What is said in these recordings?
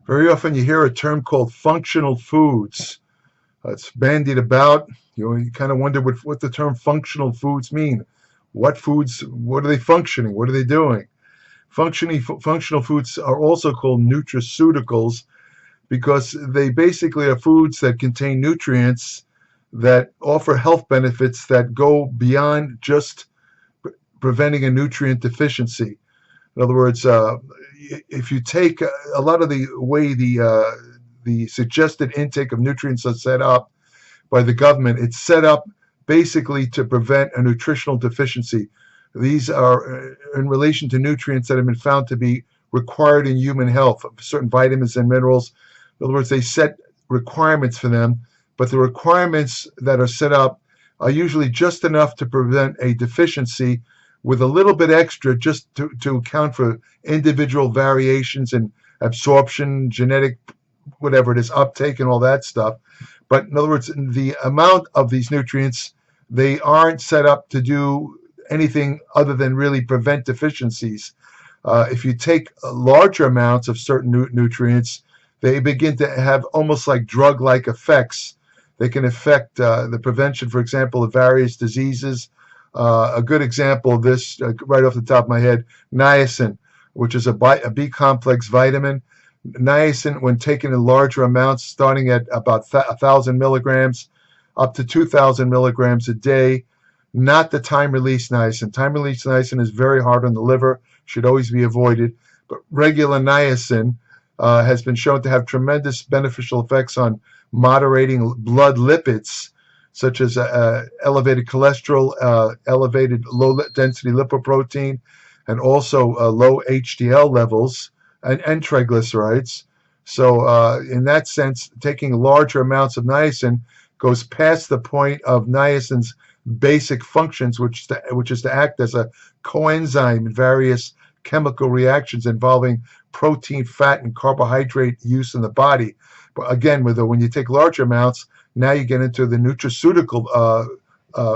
Very often you hear a term called functional foods. It's bandied about. You kind of wonder what the term functional foods mean. What foods, what are they functioning? What are they doing? Functional foods are also called nutraceuticals because they basically are foods that contain nutrients that offer health benefits that go beyond just preventing a nutrient deficiency. In other words, if you take a lot of the way the suggested intake of nutrients are set up by the government, it's set up basically to prevent a nutritional deficiency. These are in relation to nutrients that have been found to be required in human health, certain vitamins and minerals. In other words, they set requirements for them, but the requirements that are set up are usually just enough to prevent a deficiency with a little bit extra just to account for individual variations in absorption, genetic, whatever it is, uptake and all that stuff. But in other words, the amount of these nutrients, they aren't set up to do anything other than really prevent deficiencies. If you take larger amounts of certain nutrients, they begin to have almost like drug-like effects. They can affect the prevention, for example, of various diseases. A good example of this, right off the top of my head, niacin, which is a B-complex vitamin. Niacin, when taken in larger amounts, starting at about 1,000 milligrams up to 2,000 milligrams a day, not the time-release niacin. Time-release niacin is very hard on the liver, should always be avoided. But regular niacin has been shown to have tremendous beneficial effects on moderating blood lipids, such as elevated cholesterol, elevated low-density lipoprotein, and also low HDL levels and triglycerides. So in that sense, taking larger amounts of niacin goes past the point of niacin's basic functions, which is to act as a coenzyme in various chemical reactions involving protein, fat, and carbohydrate use in the body. But again, when you take larger amounts, now you get into the nutraceutical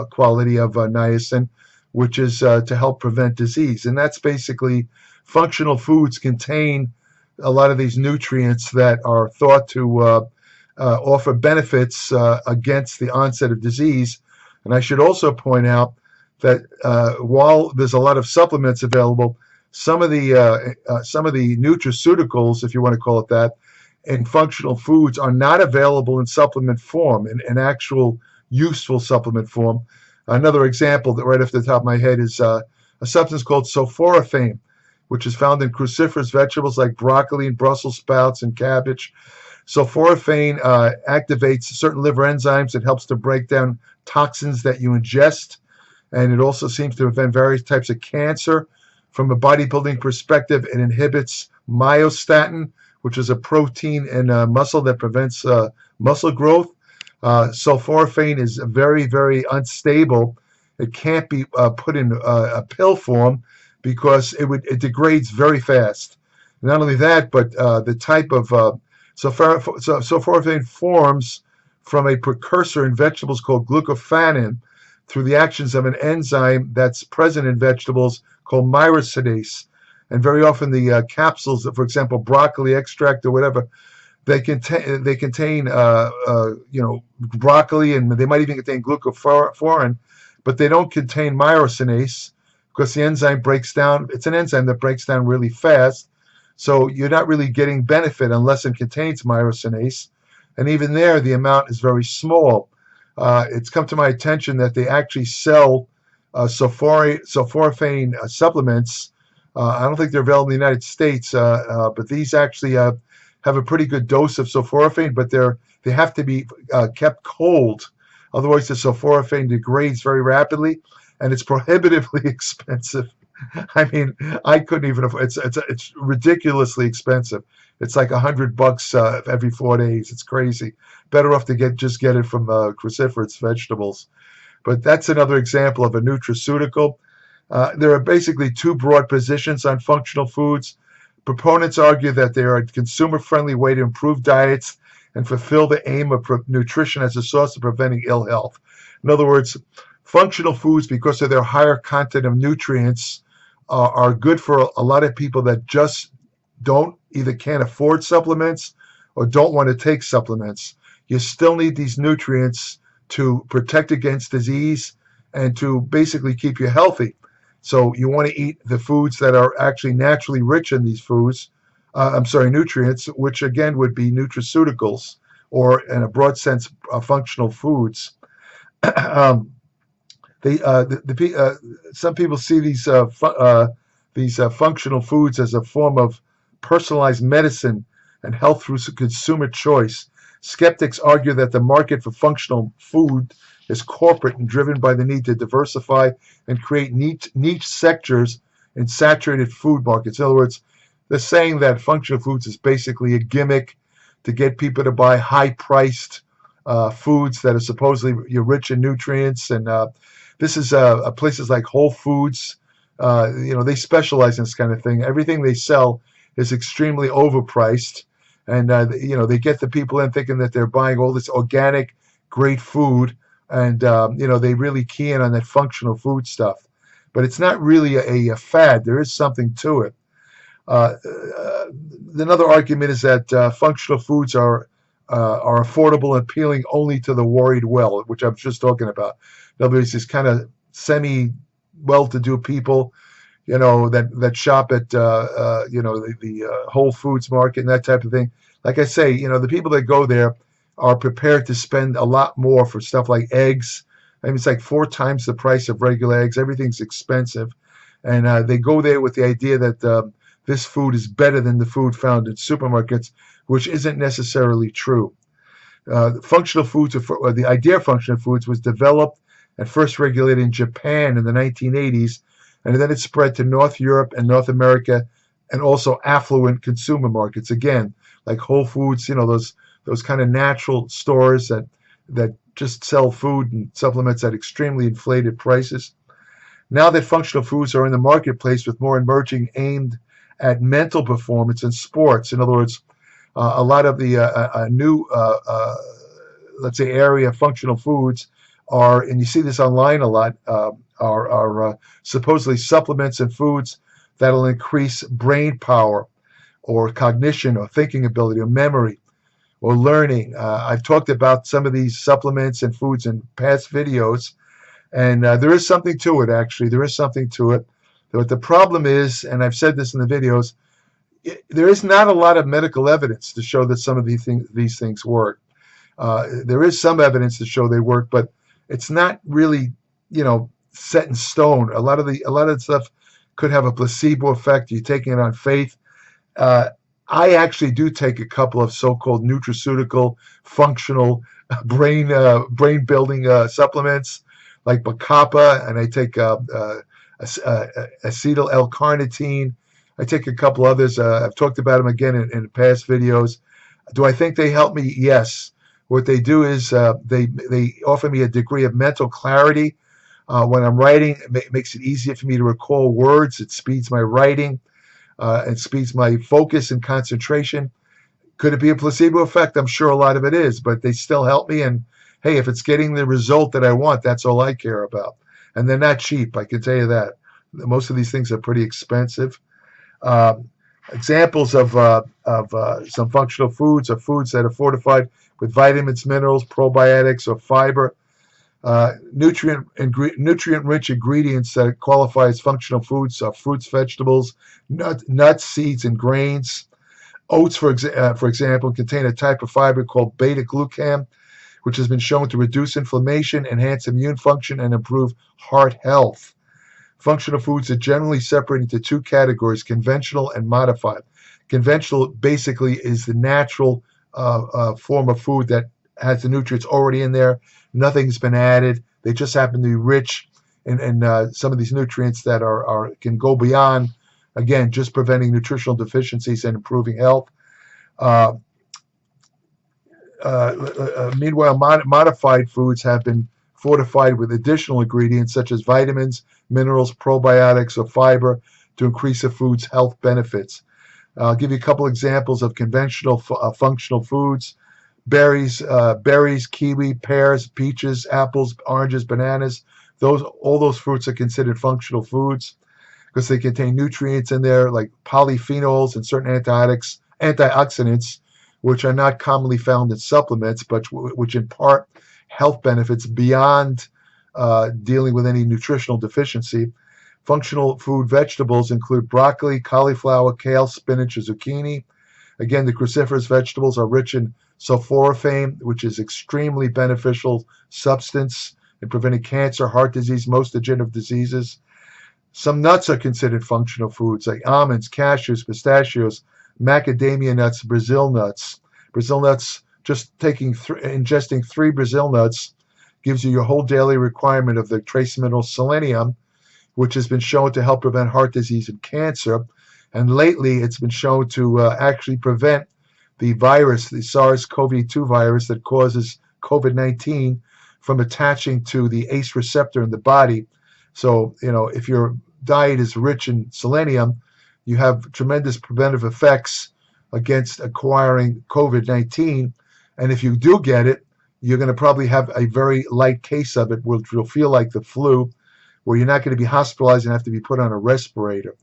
quality of niacin, which is to help prevent disease. And that's basically functional foods contain a lot of these nutrients that are thought to offer benefits against the onset of disease. And I should also point out that while there's a lot of supplements available, some of the nutraceuticals, if you want to call it that, in functional foods are not available in supplement form, in actual useful supplement form. Another example that right off the top of my head is a substance called sulforaphane, which is found in cruciferous vegetables like broccoli and Brussels sprouts and cabbage. Sulforaphane activates certain liver enzymes. It helps to break down toxins that you ingest, and it also seems to prevent various types of cancer. From a bodybuilding perspective, it inhibits myostatin, which is a protein in muscle that prevents muscle growth. Sulforaphane is very, very unstable. It can't be put in a pill form because it degrades very fast. Not only that, but the type of sulforaphane forms from a precursor in vegetables called glucophanin through the actions of an enzyme that's present in vegetables called myrosinase. And very often the capsules, for example, broccoli extract or whatever, they contain broccoli, and they might even contain glucophorin, but they don't contain myrosinase because the enzyme breaks down. It's an enzyme that breaks down really fast, so you're not really getting benefit unless it contains myrosinase. And even there, the amount is very small. It's come to my attention that they actually sell sulforaphane supplements. I don't think they're available in the United States, but these actually have a pretty good dose of sulforaphane, but they have to be kept cold. Otherwise, the sulforaphane degrades very rapidly, and it's prohibitively expensive. I mean, I couldn't even afford it's ridiculously expensive. It's like $100 every 4 days. It's crazy. Better off to just get it from cruciferous vegetables. But that's another example of a nutraceutical. There are basically two broad positions on functional foods. Proponents argue that they are a consumer-friendly way to improve diets and fulfill the aim of nutrition as a source of preventing ill health. In other words, functional foods, because of their higher content of nutrients, are good for a lot of people that just don't either can't afford supplements or don't want to take supplements. You still need these nutrients to protect against disease and to basically keep you healthy. So you want to eat the foods that are actually naturally rich in these foods. Nutrients, which again would be nutraceuticals, or in a broad sense, functional foods. um, some people see these functional foods as a form of personalized medicine and health through consumer choice. Skeptics argue that the market for functional food is corporate and driven by the need to diversify and create niche sectors in saturated food markets. In other words, they're saying that functional foods is basically a gimmick to get people to buy high-priced foods that are supposedly rich in nutrients. And this is places like Whole Foods. They specialize in this kind of thing. Everything they sell is extremely overpriced. And, they get the people in thinking that they're buying all this organic, great food. And, they really key in on that functional food stuff. But it's not really a fad. There is something to it. Another argument is that functional foods are affordable and appealing only to the worried well, which I was just talking about. In other words, these kind of semi-well-to-do people, that shop at the Whole Foods market and that type of thing. Like I say, the people that go there are prepared to spend a lot more for stuff like eggs. I mean, it's like 4 times the price of regular eggs. Everything's expensive, and they go there with the idea that this food is better than the food found in supermarkets, which isn't necessarily true. Functional foods, or the idea of functional foods, was developed and first regulated in Japan in the 1980s, and then it spread to North Europe and North America, and also affluent consumer markets. Again, like Whole Foods, those kind of natural stores that just sell food and supplements at extremely inflated prices. Now that functional foods are in the marketplace with more emerging aimed at mental performance and sports. In other words, a lot of the new, let's say, area of functional foods are, and you see this online a lot, are supposedly supplements and foods that'll increase brain power or cognition or thinking ability or memory or learning. I've talked about some of these supplements and foods in past videos, and there is something to it, actually. There is something to it. But the problem is, and I've said this in the videos, there is not a lot of medical evidence to show that some of these things work. There is some evidence to show they work, but it's not really, set in stone. A lot of the stuff could have a placebo effect. You're taking it on faith. I actually do take a couple of so-called nutraceutical, functional, brain building supplements like Bacapa, and I take acetyl L-carnitine. I take a couple others. I've talked about them again in past videos. Do I think they help me? Yes. What they do is they offer me a degree of mental clarity. When I'm writing, it makes it easier for me to recall words. It speeds my writing. It speeds my focus and concentration. Could it be a placebo effect? I'm sure a lot of it is, but they still help me. And hey, if it's getting the result that I want, that's all I care about. And they're not cheap, I can tell you that. Most of these things are pretty expensive. Examples of some functional foods are foods that are fortified with vitamins, minerals, probiotics, or fiber. Nutrient-rich ingredients that qualify as functional foods are fruits, vegetables, nuts, seeds, and grains. Oats, for example, contain a type of fiber called beta-glucan, which has been shown to reduce inflammation, enhance immune function, and improve heart health. Functional foods are generally separated into 2 categories, conventional and modified. Conventional basically is the natural form of food that has the nutrients already in there. Nothing's been added. They just happen to be rich in some of these nutrients that can go beyond, again, just preventing nutritional deficiencies and improving health. Meanwhile, modified foods have been fortified with additional ingredients such as vitamins, minerals, probiotics, or fiber to increase the food's health benefits. I'll give you a couple examples of conventional functional foods. Berries, kiwi, pears, peaches, apples, oranges, bananas. All those fruits are considered functional foods because they contain nutrients in there like polyphenols and certain antioxidants antioxidants, which are not commonly found in supplements, but which impart health benefits beyond dealing with any nutritional deficiency. Functional food vegetables include broccoli, cauliflower, kale, spinach, and zucchini. Again, the cruciferous vegetables are rich in sulforaphane, which is extremely beneficial substance in preventing cancer, heart disease, most degenerative diseases. Some nuts are considered functional foods, like almonds, cashews, pistachios, macadamia nuts, Brazil nuts. Brazil nuts, just ingesting 3 Brazil nuts gives you your whole daily requirement of the trace mineral selenium, which has been shown to help prevent heart disease and cancer. And lately, it's been shown to actually prevent the virus, the SARS-CoV-2 virus that causes COVID-19, from attaching to the ACE receptor in the body. So, if your diet is rich in selenium, you have tremendous preventive effects against acquiring COVID-19. And if you do get it, you're going to probably have a very light case of it, which will feel like the flu, where you're not going to be hospitalized and have to be put on a respirator.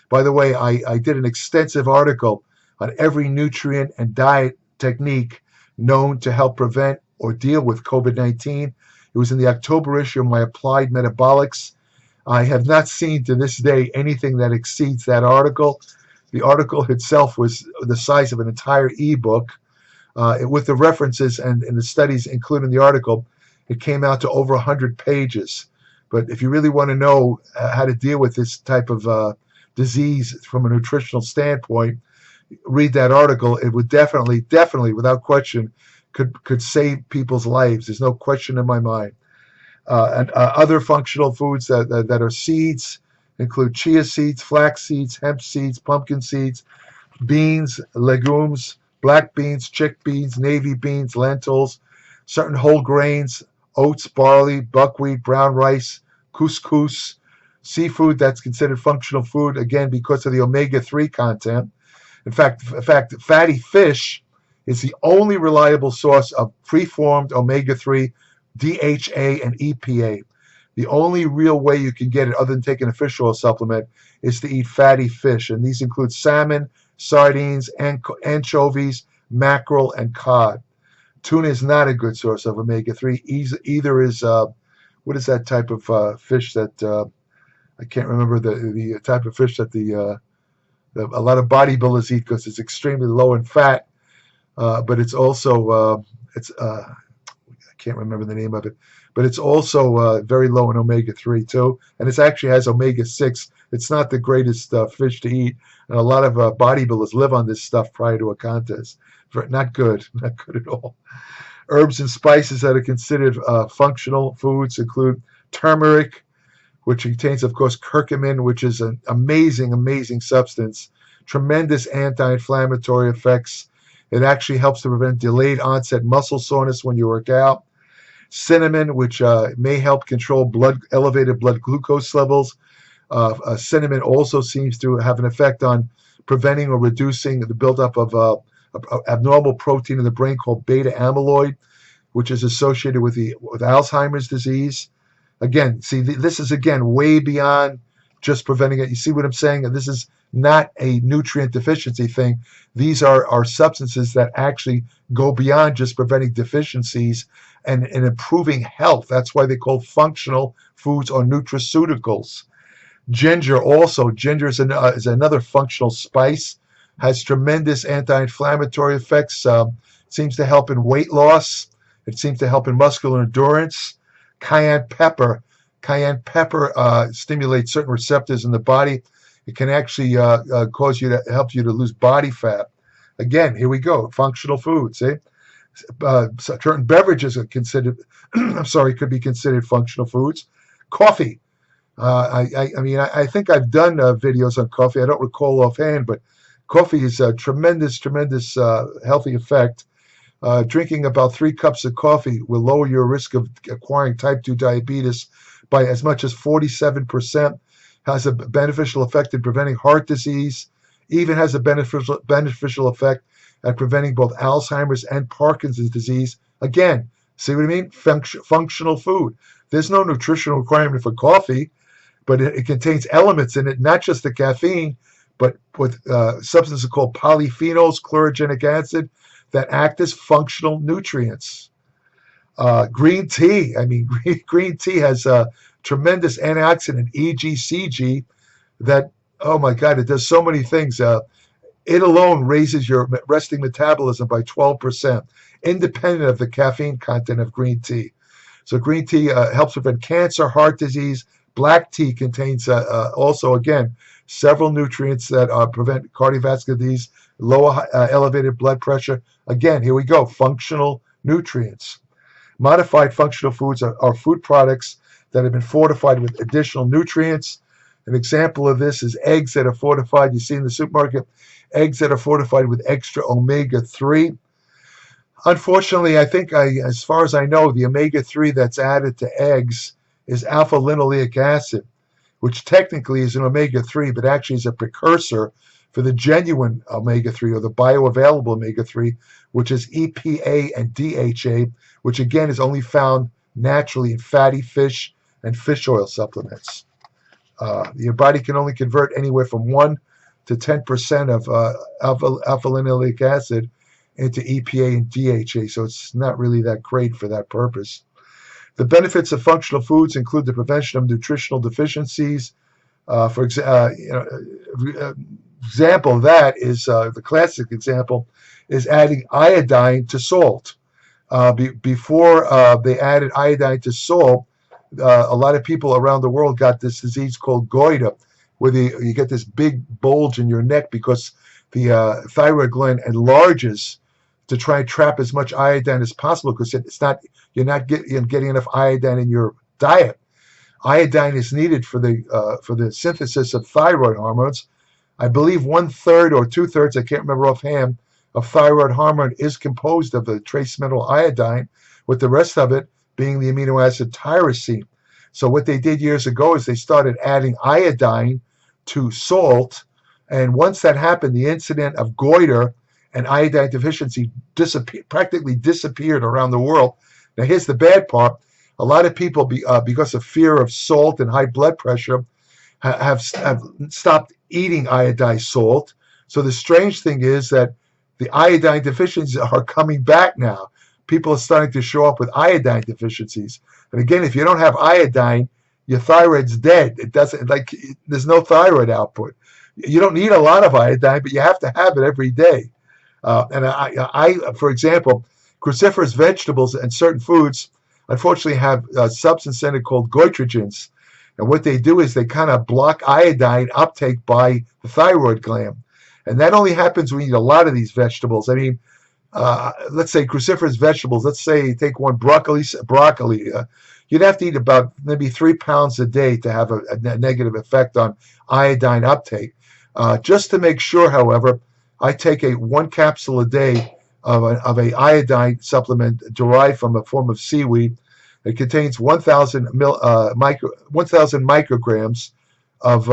By the way, I did an extensive article on every nutrient and diet technique known to help prevent or deal with COVID-19. It was in the October issue of my Applied Metabolics. I have not seen to this day anything that exceeds that article. The article itself was the size of an entire ebook. With the references and the studies included in the article, it came out to over 100 pages. But if you really want to know how to deal with this type of disease from a nutritional standpoint, read that article. It would definitely, without question, could save people's lives. There's no question in my mind. And other functional foods that are seeds include chia seeds, flax seeds, hemp seeds, pumpkin seeds, beans, legumes, black beans, chickpeas, navy beans, lentils, certain whole grains, oats, barley, buckwheat, brown rice, couscous, seafood that's considered functional food, again, because of the omega-3 content. In fact, fatty fish is the only reliable source of preformed omega-3, DHA, and EPA. The only real way you can get it, other than taking a fish oil supplement, is to eat fatty fish. And these include salmon, sardines, anchovies, mackerel, and cod. Tuna is not a good source of omega-3. Either is, what is that type of fish that, I can't remember the type of fish that a lot of bodybuilders eat because it's extremely low in fat, but it's also, I can't remember the name of it, but it's also very low in omega-3 too, and it actually has omega-6. It's not the greatest fish to eat, and a lot of bodybuilders live on this stuff prior to a contest. Not good at all. Herbs and spices that are considered functional foods include turmeric, which contains, of course, curcumin, which is an amazing substance, tremendous anti-inflammatory effects. It actually helps to prevent delayed onset muscle soreness when you work out. Cinnamon, which may help control elevated blood glucose levels. Cinnamon also seems to have an effect on preventing or reducing the buildup of abnormal protein in the brain called beta amyloid, which is associated with Alzheimer's disease. Again, see, this is way beyond just preventing it. You see what I'm saying? This is not a nutrient deficiency thing. These are substances that actually go beyond just preventing deficiencies and improving health. That's why they call functional foods or nutraceuticals. Ginger is another functional spice, has tremendous anti-inflammatory effects, seems to help in weight loss. It seems to help in muscular endurance. Cayenne pepper stimulates certain receptors in the body. It can actually help you to lose body fat. Again, here we go, functional foods. Certain beverages are considered, could be considered functional foods. Coffee. I think I've done videos on coffee. I don't recall offhand, but coffee is a tremendous healthy effect. Drinking about 3 cups of coffee will lower your risk of acquiring type 2 diabetes by as much as 47%, has a beneficial effect in preventing heart disease, even has a beneficial effect at preventing both Alzheimer's and Parkinson's disease. Again, see what I mean? Functional food. There's no nutritional requirement for coffee, but it contains elements in it, not just the caffeine, but with substances called polyphenols, chlorogenic acid, that act as functional nutrients. Green tea, I mean, green tea has a tremendous antioxidant, EGCG, that, oh my God, it does so many things. It alone raises your resting metabolism by 12%, independent of the caffeine content of green tea. So green tea helps prevent cancer, heart disease. Black tea contains also, again, several nutrients that prevent cardiovascular disease, lower elevated blood pressure. Again, here we go, functional nutrients. Modified functional foods are food products that have been fortified with additional nutrients. An example of this is eggs that are fortified. You see in the supermarket, eggs that are fortified with extra omega-3. Unfortunately, I think, as far as I know, the omega-3 that's added to eggs is alpha-linoleic acid, which technically is an omega-3, but actually is a precursor for the genuine omega-3 or the bioavailable omega-3, which is EPA and DHA, which again is only found naturally in fatty fish and fish oil supplements. Your body can only convert anywhere from 1 to 10% of alpha-linoleic acid into EPA and DHA, so it's not really that great for that purpose. The benefits of functional foods include the prevention of nutritional deficiencies. For example of that is the classic example is adding iodine to salt. Before they added iodine to salt, a lot of people around the world got this disease called goiter, where you get this big bulge in your neck because the thyroid gland enlarges to try and trap as much iodine as possible, because you're not getting enough iodine in your diet. Iodine is needed for the synthesis of thyroid hormones. I believe 1/3 or 2/3, I can't remember offhand, of thyroid hormone is composed of the trace mineral iodine, with the rest of it being the amino acid tyrosine. So what they did years ago is they started adding iodine to salt, and once that happened, the incidence of goiter and iodine deficiency practically disappeared around the world. Now here's the bad part. A lot of people, because of fear of salt and high blood pressure, have stopped eating iodized salt. So the strange thing is that the iodine deficiencies are coming back now. People are starting to show up with iodine deficiencies. And again, if you don't have iodine, your thyroid's dead. There's no thyroid output. You don't need a lot of iodine, but you have to have it every day. For example, cruciferous vegetables and certain foods, unfortunately, have a substance in it called goitrogens. And what they do is they kind of block iodine uptake by the thyroid gland. And that only happens when you eat a lot of these vegetables. I mean, let's say cruciferous vegetables, let's say you take one broccoli, you'd have to eat about maybe 3 pounds a day to have a negative effect on iodine uptake. Just to make sure, however, I take 1 capsule a day of a iodine supplement derived from a form of seaweed. It contains 1,000 micrograms of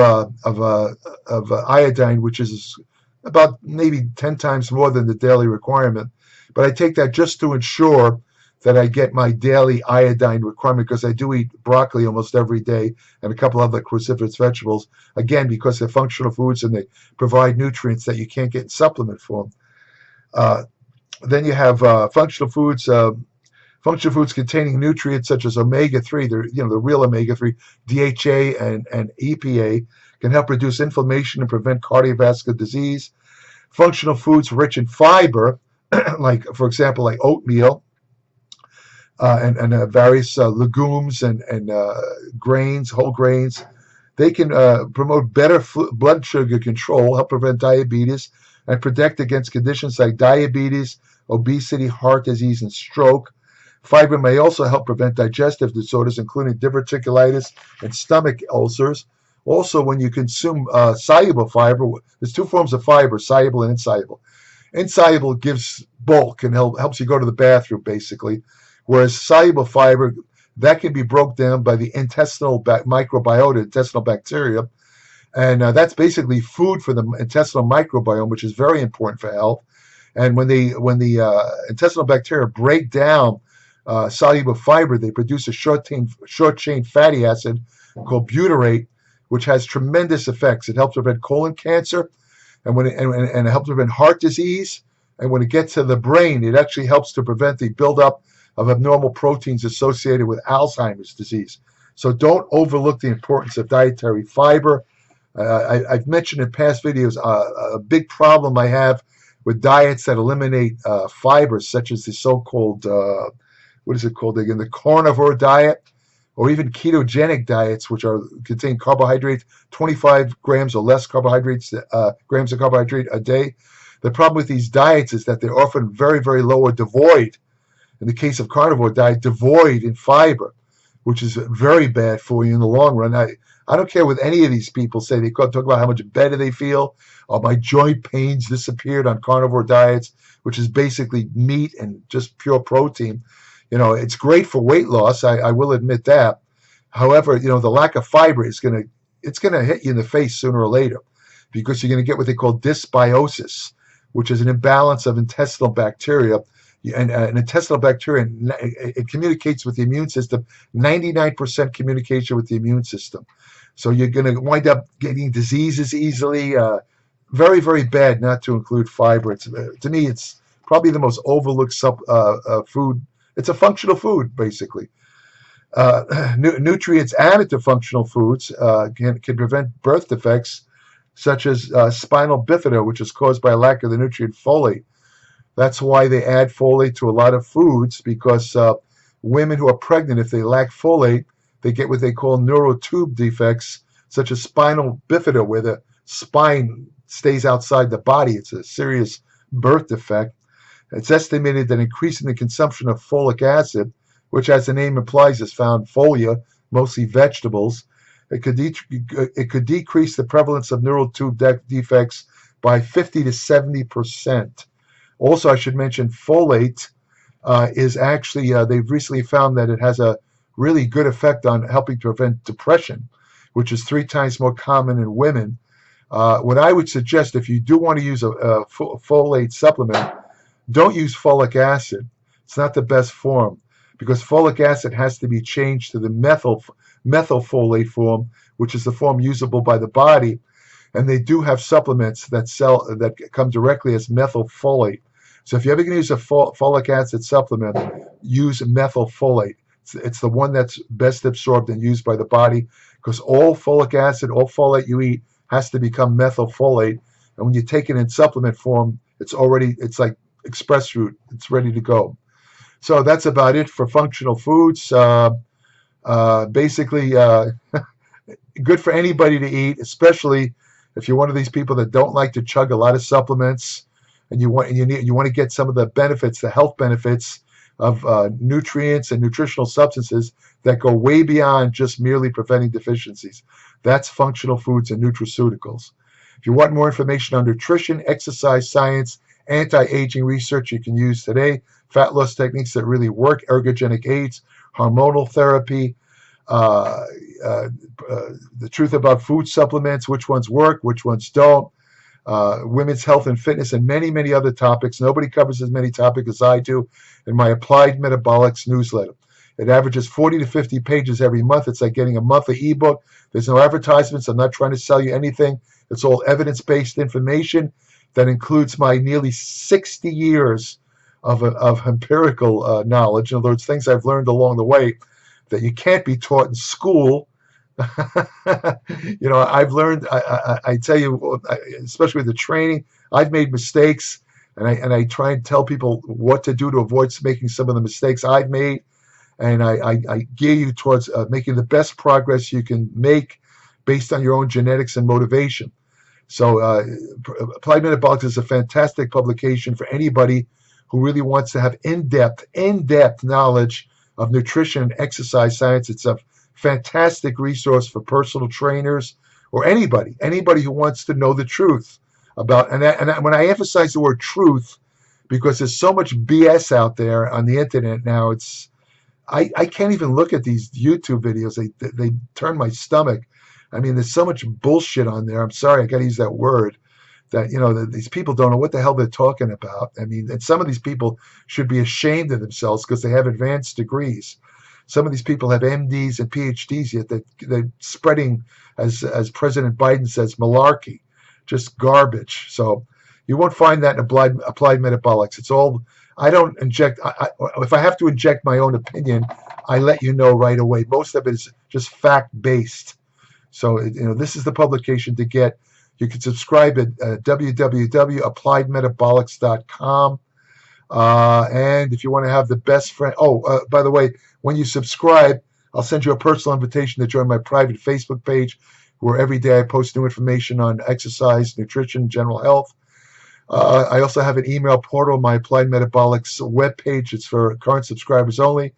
iodine, which is about maybe 10 times more than the daily requirement. But I take that just to ensure that I get my daily iodine requirement, because I do eat broccoli almost every day and a couple other cruciferous vegetables, again, because they're functional foods and they provide nutrients that you can't get in supplement form. Then you have functional foods containing nutrients such as omega-3, the real omega-3, DHA and EPA, can help reduce inflammation and prevent cardiovascular disease. Functional foods rich in fiber, like, for example, like oatmeal, and various legumes and grains, whole grains. They can promote better blood sugar control, help prevent diabetes, and protect against conditions like diabetes, obesity, heart disease, and stroke. Fiber may also help prevent digestive disorders, including diverticulitis and stomach ulcers. Also, when you consume soluble fiber, there's 2 forms of fiber, soluble and insoluble. Insoluble gives bulk and helps you go to the bathroom, basically, whereas soluble fiber, that can be broke down by the intestinal microbiota, intestinal bacteria, and that's basically food for the intestinal microbiome, which is very important for health. And when the intestinal bacteria break down soluble fiber, they produce a short chain fatty acid called butyrate, which has tremendous effects. It helps prevent colon cancer, and it helps prevent heart disease. And when it gets to the brain, it actually helps to prevent the buildup of abnormal proteins associated with Alzheimer's disease. So don't overlook the importance of dietary fiber. I've mentioned in past videos a big problem I have with diets that eliminate fibers, such as the so-called, what is it called again, the carnivore diet, or even ketogenic diets, which contain carbohydrates, 25 grams or less carbohydrates, grams of carbohydrate a day. The problem with these diets is that they're often very, very low or devoid. In the case of carnivore diet, devoid in fiber, which is very bad for you in the long run. I don't care what any of these people say. They talk about how much better they feel. Oh, my joint pains disappeared on carnivore diets, which is basically meat and just pure protein. It's great for weight loss. I will admit that. However, the lack of fiber is gonna hit you in the face sooner or later, because you're gonna get what they call dysbiosis, which is an imbalance of intestinal bacteria. And intestinal bacteria, it communicates with the immune system, 99% communication with the immune system. So you're going to wind up getting diseases easily. Very, very bad not to include fiber. To me, it's probably the most overlooked food. It's a functional food, basically. Nutrients added to functional foods can prevent birth defects, such as spinal bifida, which is caused by a lack of the nutrient folate. That's why they add folate to a lot of foods, because women who are pregnant, if they lack folate, they get what they call neural tube defects, such as spinal bifida, where the spine stays outside the body. It's a serious birth defect. It's estimated that increasing the consumption of folic acid, which, as the name implies, is found folia, mostly vegetables, it could decrease the prevalence of neural tube defects by 50 to 70%. Also, I should mention folate is actually, they've recently found that it has a really good effect on helping to prevent depression, which is 3 times more common in women. What I would suggest, if you do want to use a folate supplement, don't use folic acid. It's not the best form, because folic acid has to be changed to the methylfolate form, which is the form usable by the body. And they do have supplements that come directly as methylfolate. So if you're ever going to use a folic acid supplement, use methylfolate. It's the one that's best absorbed and used by the body, because all folic acid, all folate you eat has to become methylfolate. And when you take it in supplement form, it's like express route. It's ready to go. So that's about it for functional foods. Basically, good for anybody to eat, especially if you're one of these people that don't like to chug a lot of supplements, and you want to get some of the benefits, the health benefits of nutrients and nutritional substances that go way beyond just merely preventing deficiencies. That's functional foods and nutraceuticals. If you want more information on nutrition, exercise science, anti-aging research you can use today, fat loss techniques that really work, ergogenic aids, hormonal therapy, the truth about food supplements, which ones work, which ones don't, women's health and fitness, and many, many other topics. Nobody covers as many topics as I do in my Applied Metabolics newsletter. It averages 40 to 50 pages every month. It's like getting a monthly ebook. There's no advertisements. I'm not trying to sell you anything. It's all evidence-based information that includes my nearly 60 years of empirical knowledge. In other words, things I've learned along the way that you can't be taught in school. I've learned, I tell you, especially with the training, I've made mistakes, and I try and tell people what to do to avoid making some of the mistakes I've made. And I gear you towards making the best progress you can make based on your own genetics and motivation. So Applied Metabolics is a fantastic publication for anybody who really wants to have in-depth knowledge of nutrition and exercise science. It's a fantastic resource for personal trainers or anybody who wants to know the truth about. And when I emphasize the word truth, because there's so much BS out there on the internet now, I can't even look at these YouTube videos. They turn my stomach. I mean, there's so much bullshit on there. I'm sorry, I got to use that word. That these people don't know what the hell they're talking about. I mean, and some of these people should be ashamed of themselves because they have advanced degrees. Some of these people have MDs and PhDs yet they're spreading, as President Biden says, malarkey, just garbage. So you won't find that in applied metabolics. It's all, I don't inject, if I have to inject my own opinion, I let you know right away. Most of it is just fact-based. So, this is the publication to get. You can subscribe at www.appliedmetabolics.com. And if you want to have the best friend, by the way, when you subscribe, I'll send you a personal invitation to join my private Facebook page, where every day I post new information on exercise, nutrition, general health. I also have an email portal, my Applied Metabolics webpage. It's for current subscribers only.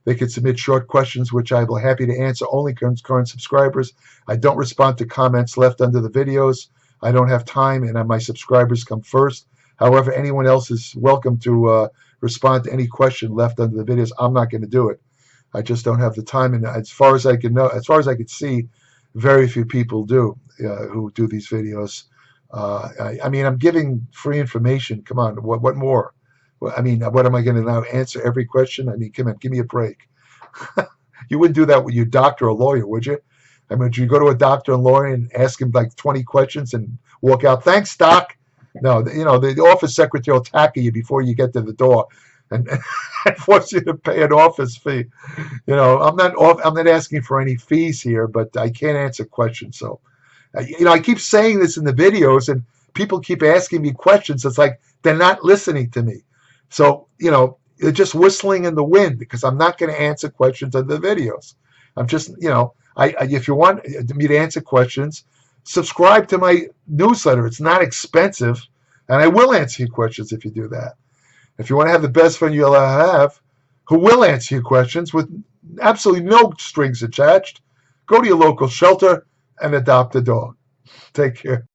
They can submit short questions, which I will be happy to answer, only current subscribers. I don't respond to comments left under the videos. I don't have time, and my subscribers come first. However, anyone else is welcome to respond to any question left under the videos. I'm not going to do it. I just don't have the time, and as far as I can see, very few people do who do these videos. I mean, I'm giving free information. Come on, what more? I mean, what am I going to now answer every question? I mean, come on, give me a break. You wouldn't do that with your doctor or lawyer, would you? I mean, would you go to a doctor and lawyer and ask him like 20 questions and walk out? Thanks, doc. No, the office secretary will tackle you before you get to the door and force you to pay an office fee. I'm not asking for any fees here, but I can't answer questions. So, I keep saying this in the videos, and people keep asking me questions. It's like they're not listening to me. So, they're just whistling in the wind, because I'm not going to answer questions on the videos. I'm just, if you want me to answer questions, subscribe to my newsletter. It's not expensive, and I will answer your questions if you do that. If you want to have the best friend you'll ever have, who will answer your questions with absolutely no strings attached, go to your local shelter and adopt a dog. Take care.